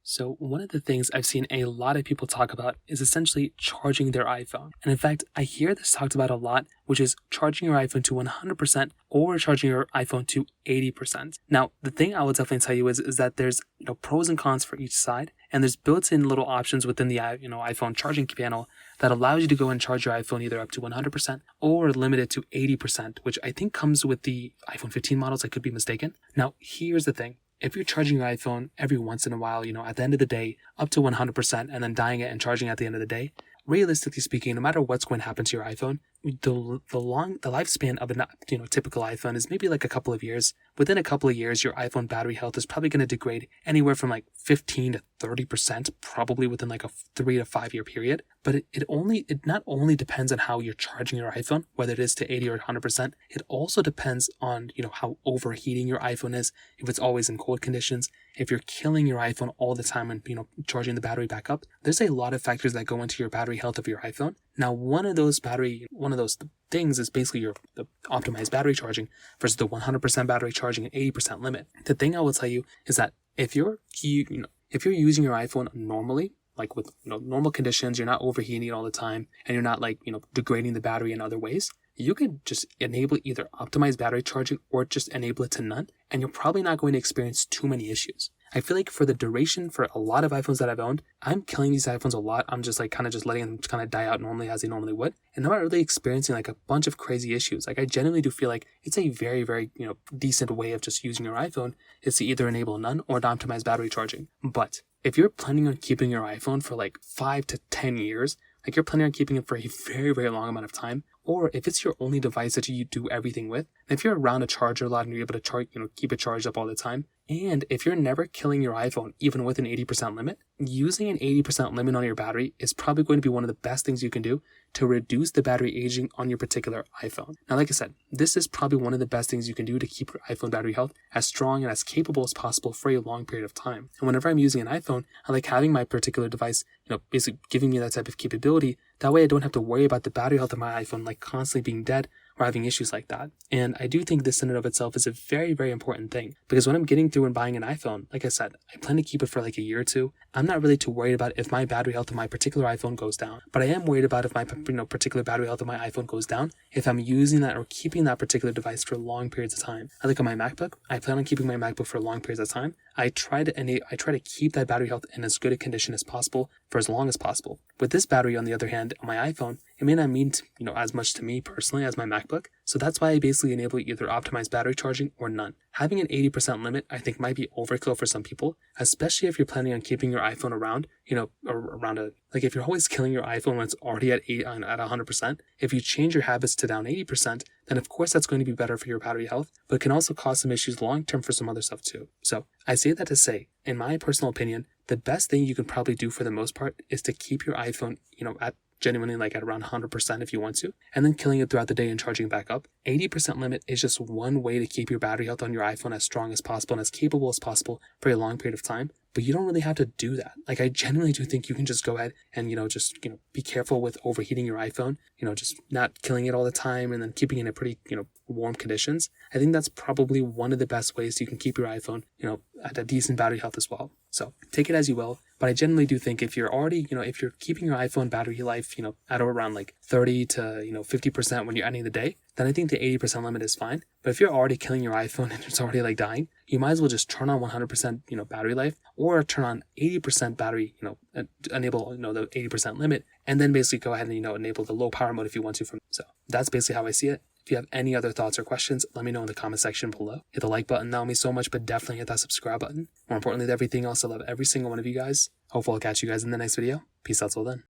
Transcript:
So one of the things I've seen a lot of people talk about is essentially charging their iPhone. And in fact, I hear this talked about a lot, which is charging your iPhone to 100% or charging your iPhone to 80%. Now, the thing I will definitely tell you is that there's pros and cons for each side, and there's built-in little options within the iPhone charging panel that allows you to go and charge your iPhone either up to 100% or limit it to 80%, which I think comes with the iPhone 15 models. I could be mistaken. Now, here's the thing. If you're charging your iPhone every once in a while, at the end of the day, up to 100% and then dying it and charging at the end of the day, realistically speaking, no matter what's going to happen to your iPhone, the lifespan of a typical iPhone is maybe like a couple of years. Within a couple of years, your iPhone battery health is probably going to degrade anywhere from like 15 to 30%, probably within like a 3 to 5 year period. But it not only depends on how you're charging your iPhone, whether it is to 80 or 100%, it also depends on how overheating your iPhone is, if it's always in cold conditions, if you're killing your iPhone all the time and charging the battery back up. There's a lot of factors that go into your battery health of your iPhone. Now, one of those things is basically the optimized battery charging versus the 100% battery charging and 80% limit. The thing I will tell you is that if you're using your iPhone normally, like with normal conditions, you're not overheating it all the time, and you're not degrading the battery in other ways, you could just enable either optimized battery charging or just enable it to none, and you're probably not going to experience too many issues. I feel like for the duration, for a lot of iPhones that I've owned, I'm killing these iPhones a lot. I'm just kind of letting them kind of die out normally as they normally would. And I'm not really experiencing a bunch of crazy issues. I genuinely do feel like it's a very, very, decent way of just using your iPhone is to either enable none or to optimize battery charging. But if you're planning on keeping your iPhone for 5 to 10 years, you're planning on keeping it for a very, very long amount of time, or if it's your only device that you do everything with, and if you're around a charger a lot and you're able to charge, keep it charged up all the time, and if you're never killing your iPhone, even with an 80% limit, using an 80% limit on your battery is probably going to be one of the best things you can do to reduce the battery aging on your particular iPhone. Now, like I said, this is probably one of the best things you can do to keep your iPhone battery health as strong and as capable as possible for a long period of time. And whenever I'm using an iPhone, I like having my particular device, basically giving me that type of capability. That way I don't have to worry about the battery health of my iPhone constantly being dead or having issues like that. And I do think this in and of itself is a very, very important thing, because when I'm getting through and buying an iPhone, like I said, I plan to keep it for a year or two. I'm not really too worried about if my battery health of my particular iPhone goes down, but I am worried about if my particular battery health of my iPhone goes down, if I'm using that or keeping that particular device for long periods of time. I on my MacBook, I plan on keeping my MacBook for long periods of time. I try to keep that battery health in as good a condition as possible for as long as possible. With this battery, on the other hand, on my iPhone, it may not mean as much to me personally as my MacBook. So that's why I basically enable either optimized battery charging or none. Having an 80% limit, I think, might be overkill for some people, especially if you're planning on keeping your iPhone around, if you're always killing your iPhone when it's already at 100%, if you change your habits to down 80%, then of course that's going to be better for your battery health, but it can also cause some issues long term for some other stuff too. So I say that to say, in my personal opinion, the best thing you can probably do for the most part is to keep your iPhone, at genuinely at around 100% if you want to, and then killing it throughout the day and charging back up. 80% limit is just one way to keep your battery health on your iPhone as strong as possible and as capable as possible for a long period of time. But you don't really have to do that. I genuinely do think you can just go ahead and, be careful with overheating your iPhone, just not killing it all the time and then keeping it in pretty, warm conditions. I think that's probably one of the best ways you can keep your iPhone, at a decent battery health as well. So take it as you will. But I generally do think if you're already, if you're keeping your iPhone battery life, at around 30 to, 50% when you're ending the day, then I think the 80% limit is fine. But if you're already killing your iPhone and it's already dying, you might as well just turn on 100%, battery life, or turn on 80% battery, enable, the 80% limit, and then basically go ahead and, enable the low power mode if you want to. So that's basically how I see it. If you have any other thoughts or questions, let me know in the comment section below. Hit the like button, that would mean so much, but definitely hit that subscribe button. More importantly than everything else, I love every single one of you guys. Hopefully I'll catch you guys in the next video. Peace out till then.